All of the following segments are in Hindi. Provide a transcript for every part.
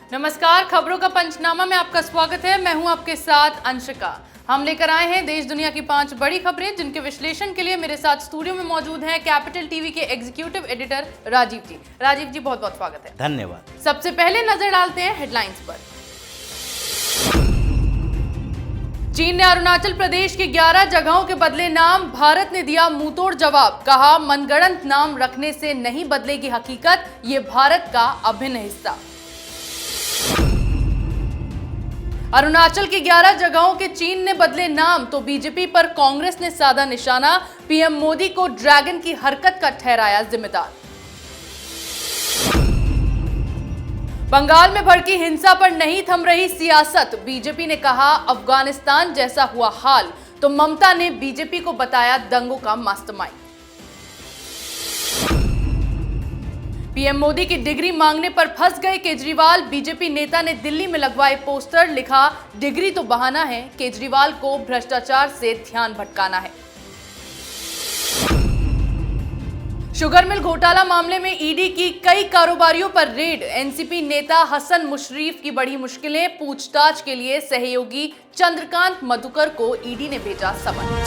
नमस्कार, खबरों का पंचनामा में आपका स्वागत है। मैं हूं आपके साथ अंशिका। हम लेकर आए हैं देश दुनिया की 5 बड़ी खबरें, जिनके विश्लेषण के लिए मेरे साथ स्टूडियो में मौजूद हैं कैपिटल टीवी के एग्जीक्यूटिव एडिटर राजीव जी। राजीव जी, बहुत बहुत स्वागत है। धन्यवाद। सबसे पहले नजर डालते हैं हेडलाइंस पर। चीन ने अरुणाचल प्रदेश की 11 जगहों के बदले नाम, भारत ने दिया मुंहतोड़ जवाब। कहा, मनगढ़ंत नाम रखने से नहीं बदलेगी हकीकत, ये भारत का अभिन्न हिस्सा। अरुणाचल की 11 जगहों के चीन ने बदले नाम तो बीजेपी पर कांग्रेस ने साधा निशाना। पीएम मोदी को ड्रैगन की हरकत का ठहराया जिम्मेदार। बंगाल में भड़की हिंसा पर नहीं थम रही सियासत। बीजेपी ने कहा, अफगानिस्तान जैसा हुआ हाल तो ममता ने बीजेपी को बताया दंगों का मास्टरमाइंड। पीएम मोदी की डिग्री मांगने पर फंस गए केजरीवाल। बीजेपी नेता ने दिल्ली में लगवाए पोस्टर, लिखा, डिग्री तो बहाना है, केजरीवाल को भ्रष्टाचार से ध्यान भटकाना है। शुगर मिल घोटाला मामले में ईडी की कई कारोबारियों पर रेड। एनसीपी नेता हसन मुशर्रफ की बड़ी मुश्किलें, पूछताछ के लिए सहयोगी चंद्रकांत मधुकर को ईडी ने भेजा समन।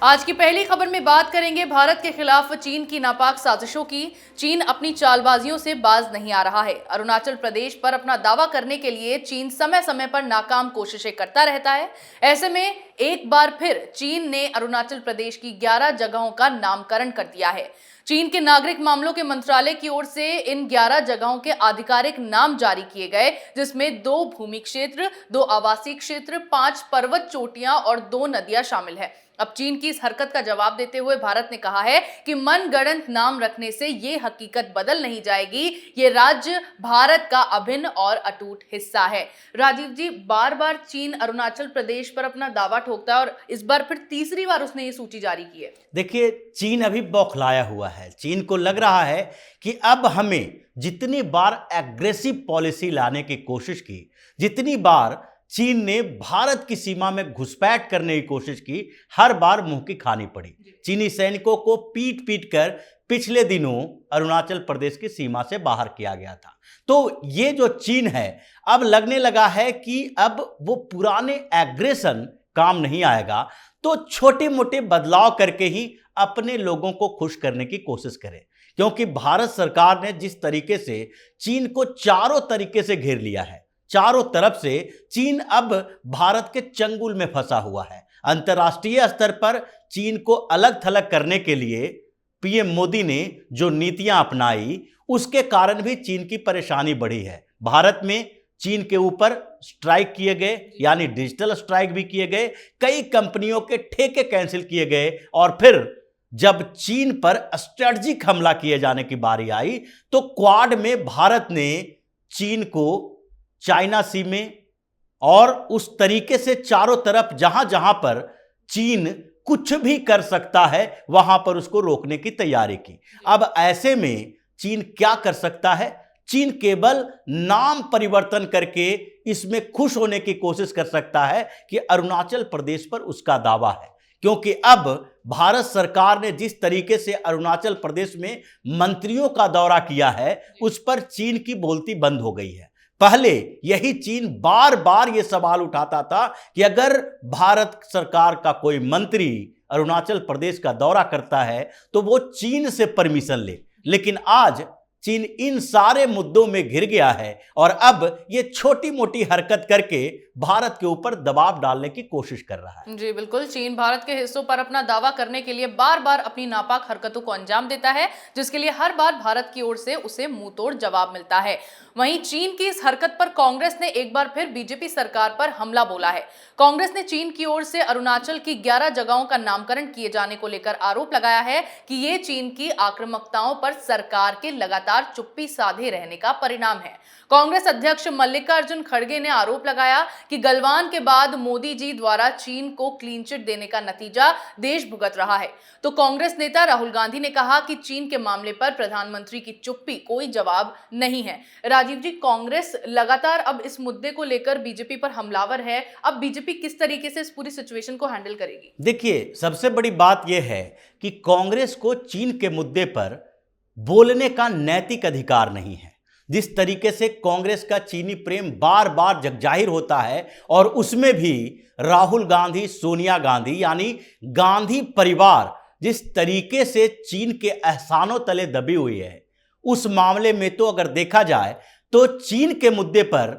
आज की पहली खबर में बात करेंगे भारत के खिलाफ चीन की नापाक साजिशों की। चीन अपनी चालबाजियों से बाज नहीं आ रहा है। अरुणाचल प्रदेश पर अपना दावा करने के लिए चीन समय समय पर नाकाम कोशिशें करता रहता है। ऐसे में एक बार फिर चीन ने अरुणाचल प्रदेश की 11 जगहों का नामकरण कर दिया है। चीन के नागरिक मामलों के मंत्रालय की ओर से इन 11 जगहों के आधिकारिक नाम जारी किए गए, जिसमें 2 भूमि क्षेत्र, 2 आवासीय क्षेत्र, 5 पर्वत चोटियां और 2 नदियां शामिल है। अब चीन की इस हरकत का जवाब देते हुए भारत ने कहा है कि मनगढ़ंत नाम रखने से ये हकीकत बदल नहीं जाएगी। ये राज्य भारत का अभिन्न और अटूट हिस्सा है। राजीव जी, बार बार चीन अरुणाचल प्रदेश पर अपना दावा ठोकता है और इस बार फिर तीसरी बार उसने ये सूची जारी की है। देखिए, चीन अभी बौखलाया हुआ है। चीन को लग रहा है कि अब हमें जितनी बार एग्रेसिव पॉलिसी लाने की कोशिश की, जितनी बार चीन ने भारत की सीमा में घुसपैठ करने की कोशिश की, हर बार मुंह की खानी पड़ी। चीनी सैनिकों को पीट पीट कर पिछले दिनों अरुणाचल प्रदेश की सीमा से बाहर किया गया था। तो ये जो चीन है, अब लगने लगा है कि अब वो पुराने एग्रेशन काम नहीं आएगा, तो छोटे मोटे बदलाव करके ही अपने लोगों को खुश करने की कोशिश करे। क्योंकि भारत सरकार ने जिस तरीके से चीन को चारों तरीके से घेर लिया है, चारों तरफ से चीन अब भारत के चंगुल में फंसा हुआ है। अंतर्राष्ट्रीय स्तर पर चीन को अलग थलग करने के लिए पीएम मोदी ने जो नीतियां अपनाई, उसके कारण भी चीन की परेशानी बढ़ी है। भारत में चीन के ऊपर स्ट्राइक किए गए, यानी डिजिटल स्ट्राइक भी किए गए, कई कंपनियों के ठेके कैंसिल किए गए, और फिर जब चीन पर स्ट्रेटजिक हमला किए जाने की बारी आई तो क्वाड में भारत ने चीन को चाइना सी में और उस तरीके से चारों तरफ जहां जहां पर चीन कुछ भी कर सकता है वहां पर उसको रोकने की तैयारी की। अब ऐसे में चीन क्या कर सकता है? चीन केवल नाम परिवर्तन करके इसमें खुश होने की कोशिश कर सकता है कि अरुणाचल प्रदेश पर उसका दावा है। क्योंकि अब भारत सरकार ने जिस तरीके से अरुणाचल प्रदेश में मंत्रियों का दौरा किया है, उस पर चीन की बोलती बंद हो गई है। पहले यही चीन बार बार यह सवाल उठाता था कि अगर भारत सरकार का कोई मंत्री अरुणाचल प्रदेश का दौरा करता है तो वो चीन से परमिशन ले, लेकिन आज चीन इन सारे मुद्दों में घिर गया है और अब ये छोटी मोटी हरकत करके भारत के ऊपर दबाव डालने की कोशिश कर रहा है। जी बिल्कुल, चीन भारत के हिस्सों पर अपना दावा करने के लिए बार बार अपनी नापाक हरकतों को अंजाम देता है, जिसके लिए हर बार भारत की ओर से उसे मुंहतोड़ जवाब मिलता है। वहीं चीन की इस हरकत पर कांग्रेस ने एक बार फिर बीजेपी सरकार पर हमला बोला है। कांग्रेस ने चीन की ओर से अरुणाचल की 11 जगहों का नामकरण किए जाने को लेकर आरोप लगाया है कि ये चीन की आक्रामकताओं पर सरकार के लगातार चुप्पी साधे रहने का परिणाम है। कांग्रेस अध्यक्ष मल्लिकार्जुन खड़गे ने आरोप लगाया कि गलवान के बाद मोदी जी द्वारा चीन को क्लीन चिट देने का नतीजा देश भुगत रहा है। तो कांग्रेस नेता राहुल गांधी ने कहा कि चीन के मामले पर प्रधानमंत्री की चुप्पी कोई जवाब नहीं है। राजीव जी, कांग्रेस लगातार अब इस मुद्दे को लेकर बीजेपी पर हमलावर है। अब बीजेपी किस तरीके से इस पूरी सिचुएशन को हैंडल करेगी? देखिए, सबसे बड़ी बात यह है कि कांग्रेस को चीन के मुद्दे पर बोलने का नैतिक अधिकार नहीं है। जिस तरीके से कांग्रेस का चीनी प्रेम बार बार जगजाहिर होता है और उसमें भी राहुल गांधी, सोनिया गांधी यानी गांधी परिवार जिस तरीके से चीन के एहसानों तले दबी हुई है, उस मामले में तो अगर देखा जाए तो चीन के मुद्दे पर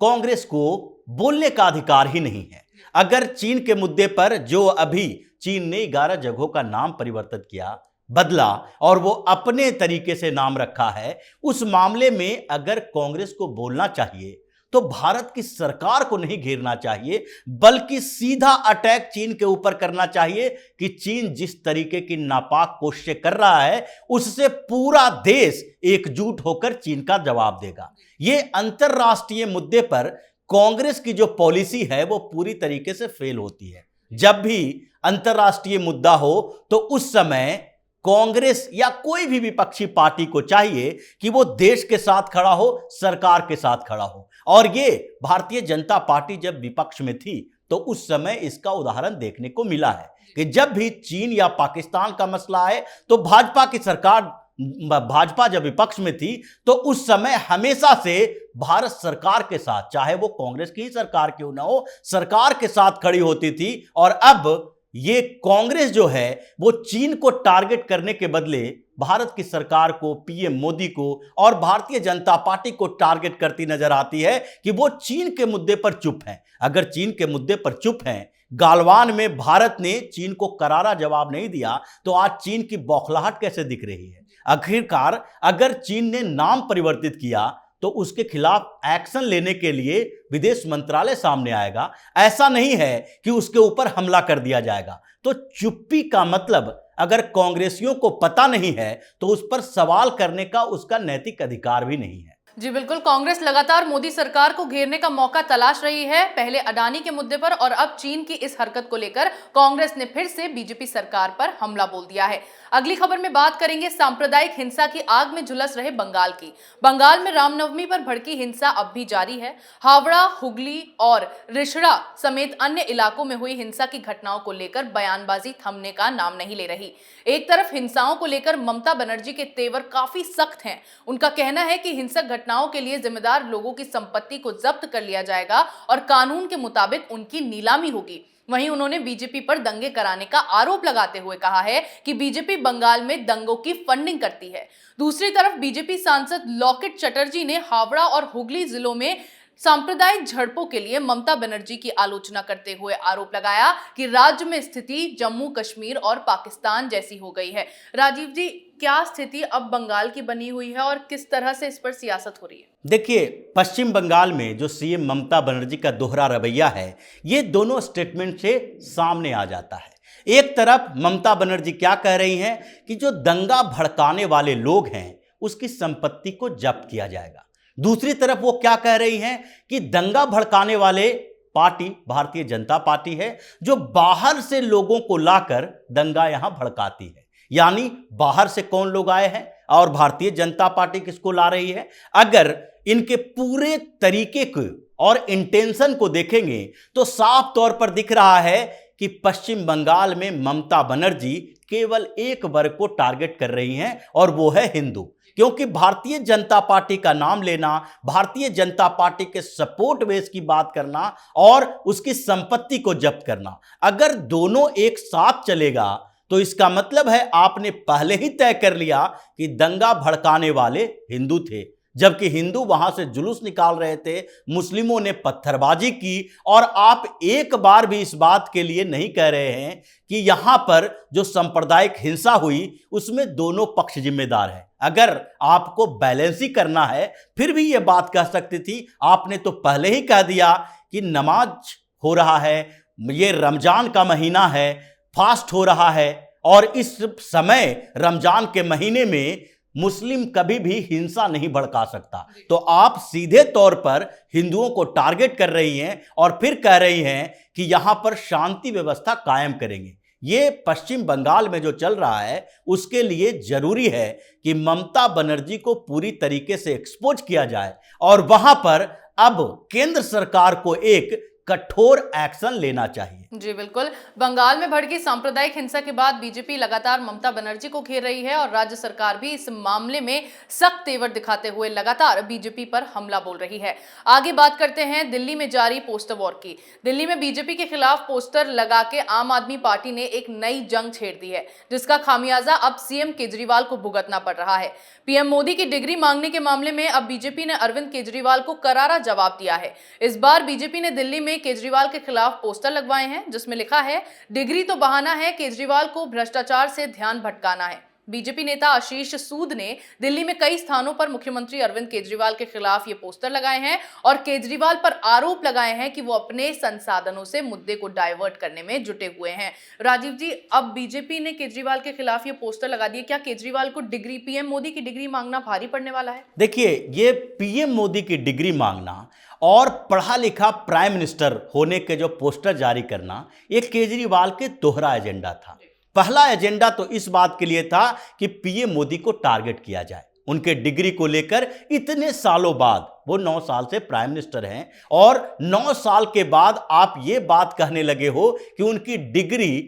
कांग्रेस को बोलने का अधिकार ही नहीं है। अगर चीन के मुद्दे पर जो अभी चीन ने 11 जगहों का नाम परिवर्तित किया, बदला और वो अपने तरीके से नाम रखा है, उस मामले में अगर कांग्रेस को बोलना चाहिए तो भारत की सरकार को नहीं घेरना चाहिए, बल्कि सीधा अटैक चीन के ऊपर करना चाहिए कि चीन जिस तरीके की नापाक कोशिशें कर रहा है उससे पूरा देश एकजुट होकर चीन का जवाब देगा। ये अंतरराष्ट्रीय मुद्दे पर कांग्रेस की जो पॉलिसी है वो पूरी तरीके से फेल होती है। जब भी अंतरराष्ट्रीय मुद्दा हो तो उस समय कांग्रेस या कोई भी विपक्षी पार्टी को चाहिए कि वो देश के साथ खड़ा हो, सरकार के साथ खड़ा हो। और ये भारतीय जनता पार्टी जब विपक्ष में थी तो उस समय इसका उदाहरण देखने को मिला है कि जब भी चीन या पाकिस्तान का मसला है तो भाजपा की सरकार, भाजपा जब विपक्ष में थी तो उस समय हमेशा से भारत सरकार के साथ, चाहे वो कांग्रेस की ही सरकार क्यों ना हो, सरकार के साथ खड़ी होती थी। और अब ये कांग्रेस जो है वो चीन को टारगेट करने के बदले भारत की सरकार को, पीएम मोदी को और भारतीय जनता पार्टी को टारगेट करती नजर आती है कि वो चीन के मुद्दे पर चुप है। अगर चीन के मुद्दे पर चुप हैं, गालवान में भारत ने चीन को करारा जवाब नहीं दिया, तो आज चीन की बौखलाहट कैसे दिख रही है? आखिरकार अगर चीन ने नाम परिवर्तित किया तो उसके खिलाफ एक्शन लेने के लिए विदेश मंत्रालय सामने आएगा। ऐसा नहीं है कि उसके ऊपर हमला कर दिया जाएगा। तो चुप्पी का मतलब अगर कांग्रेसियों को पता नहीं है तो उस पर सवाल करने का उसका नैतिक अधिकार भी नहीं है। जी बिल्कुल, कांग्रेस लगातार मोदी सरकार को घेरने का मौका तलाश रही है, पहले अडानी के मुद्दे पर और अब चीन की इस हरकत को लेकर कांग्रेस ने फिर से बीजेपी सरकार पर हमला बोल दिया है। अगली खबर में बात करेंगे सांप्रदायिक हिंसा की आग में झुलस रहे बंगाल की। बंगाल में रामनवमी पर भड़की हिंसा अब भी जारी है। हावड़ा, हुगली और रिषड़ा समेत अन्य इलाकों में हुई हिंसा की घटनाओं को लेकर बयानबाजी थमने का नाम नहीं ले रही। एक तरफ हिंसाओं को लेकर ममता बनर्जी के तेवर काफी सख्त हैं। उनका कहना है कि हिंसक घटनाओं के लिए जिम्मेदार लोगों की संपत्ति को जब्त कर लिया जाएगा और कानून के मुताबिक उनकी नीलामी होगी। वहीं उन्होंने बीजेपी पर दंगे कराने का आरोप लगाते हुए कहा है कि बीजेपी बंगाल में दंगों की फंडिंग करती है। दूसरी तरफ बीजेपी सांसद लॉकेट चटर्जी ने हावड़ा और हुगली जिलों में सांप्रदायिक झड़पों के लिए ममता बनर्जी की आलोचना करते हुए आरोप लगाया कि राज्य में स्थिति जम्मू कश्मीर और पाकिस्तान जैसी हो गई है। राजीव जी, क्या स्थिति अब बंगाल की बनी हुई है और किस तरह से इस पर सियासत हो रही है? देखिए, पश्चिम बंगाल में जो सीएम ममता बनर्जी का दोहरा रवैया है, ये दोनों स्टेटमेंट से सामने आ जाता है। एक तरफ ममता बनर्जी क्या कह रही हैं कि जो दंगा भड़काने वाले लोग हैं उसकी संपत्ति को जब्त किया जाएगा। दूसरी तरफ वो क्या कह रही हैं कि दंगा भड़काने वाले पार्टी भारतीय जनता पार्टी है जो बाहर से लोगों को लाकर दंगा यहां भड़काती है। यानी बाहर से कौन लोग आए हैं और भारतीय जनता पार्टी किसको ला रही है? अगर इनके पूरे तरीके को और इंटेंशन को देखेंगे तो साफ तौर पर दिख रहा है कि पश्चिम बंगाल में ममता बनर्जी केवल एक वर्ग को टारगेट कर रही हैं और वो है हिंदू। क्योंकि भारतीय जनता पार्टी का नाम लेना, भारतीय जनता पार्टी के सपोर्ट बेस की बात करना और उसकी संपत्ति को जब्त करना, अगर दोनों एक साथ चलेगा तो इसका मतलब है आपने पहले ही तय कर लिया कि दंगा भड़काने वाले हिंदू थे, जबकि हिंदू वहां से जुलूस निकाल रहे थे, मुस्लिमों ने पत्थरबाजी की और आप एक बार भी इस बात के लिए नहीं कह रहे हैं कि यहां पर जो सांप्रदायिक हिंसा हुई उसमें दोनों पक्ष जिम्मेदार हैं। अगर आपको बैलेंस ही करना है फिर भी यह बात कह सकती थी, आपने तो पहले ही कह दिया कि नमाज हो रहा है, ये रमजान का महीना है, फास्ट हो रहा है और इस समय रमजान के महीने में मुस्लिम कभी भी हिंसा नहीं भड़का सकता। तो आप सीधे तौर पर हिंदुओं को टारगेट कर रही हैं और फिर कह रही हैं कि यहां पर शांति व्यवस्था कायम करेंगे। ये पश्चिम बंगाल में जो चल रहा है उसके लिए जरूरी है कि ममता बनर्जी को पूरी तरीके से एक्सपोज किया जाए और वहां पर अब केंद्र सरकार को एक कठोर एक्शन लेना चाहिए। जी बिल्कुल। बंगाल में भड़की सांप्रदायिक हिंसा के बाद बीजेपी लगातार ममता बनर्जी को घेर रही है और राज्य सरकार भी इस मामले में सख्त तेवर दिखाते हुए लगातार बीजेपी पर हमला बोल रही है। आगे बात करते हैं दिल्ली में जारी पोस्टर वॉर की। दिल्ली में बीजेपी के खिलाफ पोस्टर लगा के आम आदमी पार्टी ने एक नई जंग छेड़ दी है, जिसका खामियाजा अब सीएम केजरीवाल को भुगतना पड़ रहा है। पीएम मोदी की डिग्री मांगने के मामले में अब बीजेपी ने अरविंद केजरीवाल को करारा जवाब दिया है। इस बार बीजेपी ने दिल्ली में केजरीवाल के खिलाफ पोस्टर लगवाए हैं, जिसमें लिखा है, डिग्री तो बहाना है, केजरीवाल को भ्रष्टाचार से ध्यान भटकाना है। बीजेपी नेता आशीष सूद ने दिल्ली में कई स्थानों पर मुख्यमंत्री अरविंद केजरीवाल के खिलाफ ये पोस्टर लगाए हैं और केजरीवाल पर आरोप लगाए हैं कि वो अपने संसाधनों से मुद्दे को डाइवर्ट करने में जुटे हुए हैं। राजीव जी, अब बीजेपी ने केजरीवाल के खिलाफ ये पोस्टर लगा दिए, क्या केजरीवाल को डिग्री, पीएम मोदी की डिग्री मांगना भारी पड़ने वाला है? देखिए, ये पीएम मोदी की डिग्री मांगना और पढ़ा लिखा प्राइम मिनिस्टर होने के जो पोस्टर जारी करना, ये केजरीवाल के दोहरा एजेंडा था। पहला एजेंडा तो इस बात के लिए था कि पीएम मोदी को टारगेट किया जाए, उनके डिग्री को लेकर। इतने सालों बाद, वो 9 साल से प्राइम मिनिस्टर हैं और 9 साल के बाद आप ये बात कहने लगे हो कि उनकी डिग्री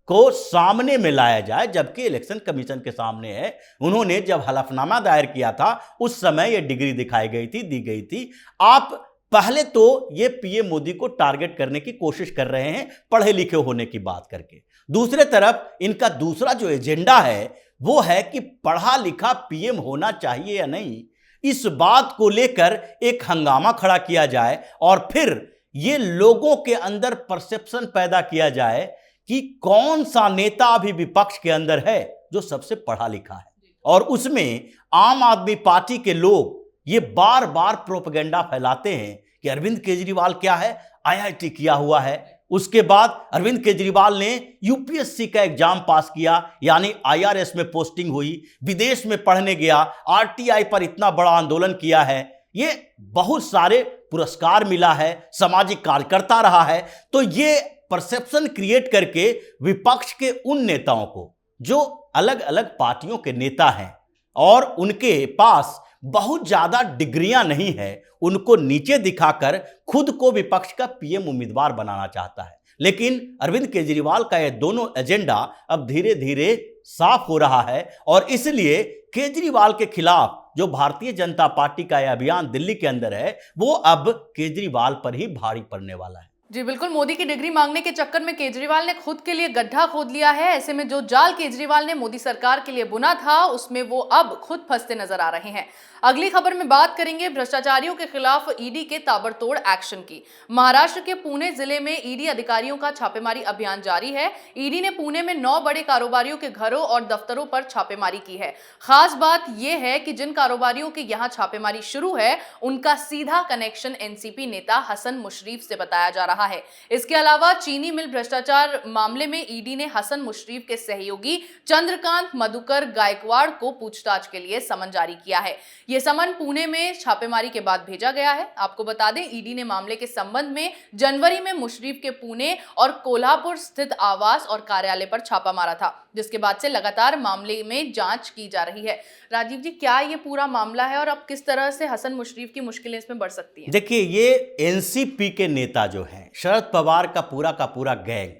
को सामने में लाया जाए, जबकि इलेक्शन कमीशन के सामने है। उन्होंने जब हलफनामा दायर किया था उस समय ये डिग्री दिखाई गई थी, दी गई थी। आप पहले तो ये पीएम मोदी को टारगेट करने की कोशिश कर रहे हैं पढ़े लिखे होने की बात करके। दूसरे तरफ इनका दूसरा जो एजेंडा है वो है कि पढ़ा लिखा पीएम होना चाहिए या नहीं, इस बात को लेकर एक हंगामा खड़ा किया जाए और फिर ये लोगों के अंदर परसेप्शन पैदा किया जाए कि कौन सा नेता अभी विपक्ष के अंदर है जो सबसे पढ़ा लिखा है। और उसमें आम आदमी पार्टी के लोग ये बार बार प्रोपेगेंडा फैलाते हैं कि अरविंद केजरीवाल क्या है, आईआईटी किया हुआ है। उसके बाद अरविंद केजरीवाल ने यूपीएससी का एग्जाम पास किया, यानी आईआरएस में पोस्टिंग हुई, विदेश में पढ़ने गया, आरटीआई पर इतना बड़ा आंदोलन किया है, ये बहुत सारे पुरस्कार मिला है, सामाजिक कार्यकर्ता रहा है। तो ये परसेप्शन क्रिएट करके विपक्ष के उन नेताओं को जो अलग अलग पार्टियों के नेता हैं और उनके पास बहुत ज्यादा डिग्रियां नहीं है, उनको नीचे दिखाकर खुद को विपक्ष का पीएम उम्मीदवार बनाना चाहता है। लेकिन अरविंद केजरीवाल का ये दोनों एजेंडा अब धीरे धीरे साफ हो रहा है और इसलिए केजरीवाल के खिलाफ जो भारतीय जनता पार्टी का यह अभियान दिल्ली के अंदर है वो अब केजरीवाल पर ही भारी पड़ने वाला है। जी बिल्कुल। मोदी की डिग्री मांगने के चक्कर में केजरीवाल ने खुद के लिए गड्ढा खोद लिया है। ऐसे में जो जाल केजरीवाल ने मोदी सरकार के लिए बुना था उसमें वो अब खुद फंसते नजर आ रहे हैं। अगली खबर में बात करेंगे भ्रष्टाचारियों के खिलाफ ईडी के ताबड़तोड़ एक्शन की। महाराष्ट्र के पुणे जिले में ईडी अधिकारियों का छापेमारी अभियान जारी है। ईडी ने पुणे में 9 बड़े कारोबारियों के घरों और दफ्तरों पर छापेमारी की है। खास बात यह है कि जिन कारोबारियों के यहां छापेमारी शुरू है उनका सीधा कनेक्शन एनसीपी नेता हसन मुशर्रफ से बताया जा रहा है। इसके अलावा चीनी मिल भ्रष्टाचार मामले में ईडी ने हसन मुशर्रफ के सहयोगी चंद्रकांत मधुकर गायकवाड़ को पूछताछ के लिए समन जारी किया है। यह समन पुणे में छापेमारी के बाद भेजा गया है। आपको बता दें, ईडी ने मामले के संबंध में जनवरी में मुशर्रफ के पुणे और कोल्हापुर स्थित आवास और कार्यालय पर छापा मारा था, जिसके बाद से लगातार मामले में जांच की जा रही है। राजीव जी, क्या ये पूरा मामला है और अब किस तरह से हसन मुशर्रफ की मुश्किलें इसमें बढ़ सकती हैं? देखिए, ये एनसीपी के नेता जो हैं, शरद पवार का पूरा गैंग,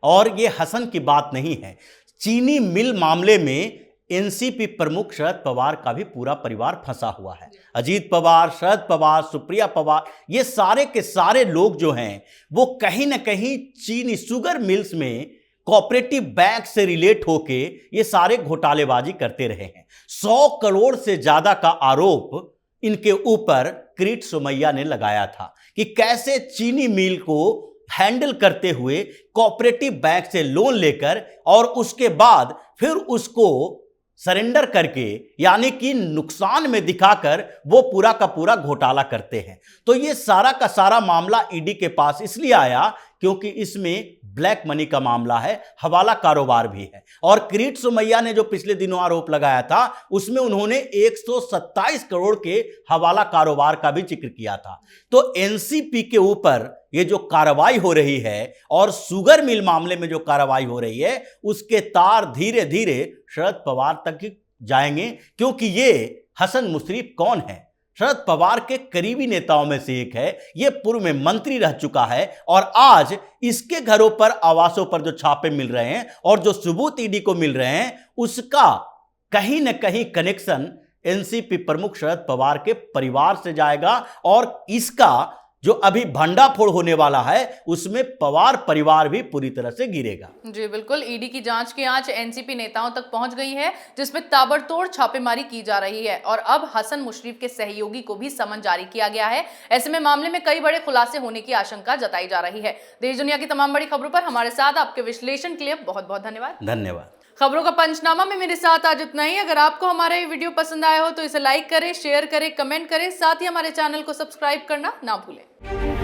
और ये हसन की बात नहीं है। चीनी मिल मामले में एनसीपी प्रमुख शरद पवार का भी पूरा परिवार फंसा हुआ है। अजीत पवार, शरद पवार, सुप्रिया पवार, ये सारे के सारे लोग जो हैं वो कहीं ना कहीं चीनी शुगर मिल्स में कोऑपरेटिव बैंक से रिलेट होके ये सारे घोटालेबाजी करते रहे हैं। 100 करोड़ से ज्यादा का आरोप इनके ऊपर किरीट सोमैया ने लगाया था कि कैसे चीनी मिल को हैंडल करते हुए कोऑपरेटिव बैंक से लोन लेकर और उसके बाद फिर उसको सरेंडर करके, यानी कि नुकसान में दिखाकर वो पूरा का पूरा घोटाला करते हैं। तो ये सारा का सारा मामला ईडी के पास इसलिए आया क्योंकि इसमें ब्लैक मनी का मामला है, हवाला कारोबार भी है। और किरीट सोमैया ने जो पिछले दिनों आरोप लगाया था उसमें उन्होंने 127 करोड़ के हवाला कारोबार का भी जिक्र किया था। तो एनसीपी के ऊपर ये जो कार्रवाई हो रही है और शुगर मिल मामले में जो कार्रवाई हो रही है उसके तार धीरे धीरे शरद पवार तक जाएंगे, क्योंकि ये हसन मुशर्रफ कौन है? शरद पवार के करीबी नेताओं में से एक है। यह पूर्व में मंत्री रह चुका है और आज इसके घरों पर, आवासों पर जो छापे मिल रहे हैं और जो सबूत ईडी को मिल रहे हैं उसका कहीं ना कहीं कनेक्शन एनसीपी प्रमुख शरद पवार के परिवार से जाएगा और इसका जो अभी भंडाफोड़ होने वाला है उसमें पवार परिवार भी पूरी तरह से गिरेगा। जी बिल्कुल, ईडी की जांच की आंच एनसीपी नेताओं तक पहुंच गई है, जिसमें ताबड़तोड़ छापेमारी की जा रही है और अब हसन मुशर्रफ के सहयोगी को भी समन जारी किया गया है। ऐसे में मामले में कई बड़े खुलासे होने की आशंका जताई जा रही है। देश दुनिया की तमाम बड़ी खबरों पर हमारे साथ आपके विश्लेषण के लिए बहुत बहुत धन्यवाद। खबरों का पंचनामा में मेरे साथ आज इतना ही। अगर आपको हमारा ये वीडियो पसंद आया हो तो इसे लाइक करें, शेयर करें, कमेंट करें, साथ ही हमारे चैनल को सब्सक्राइब करना ना भूलें।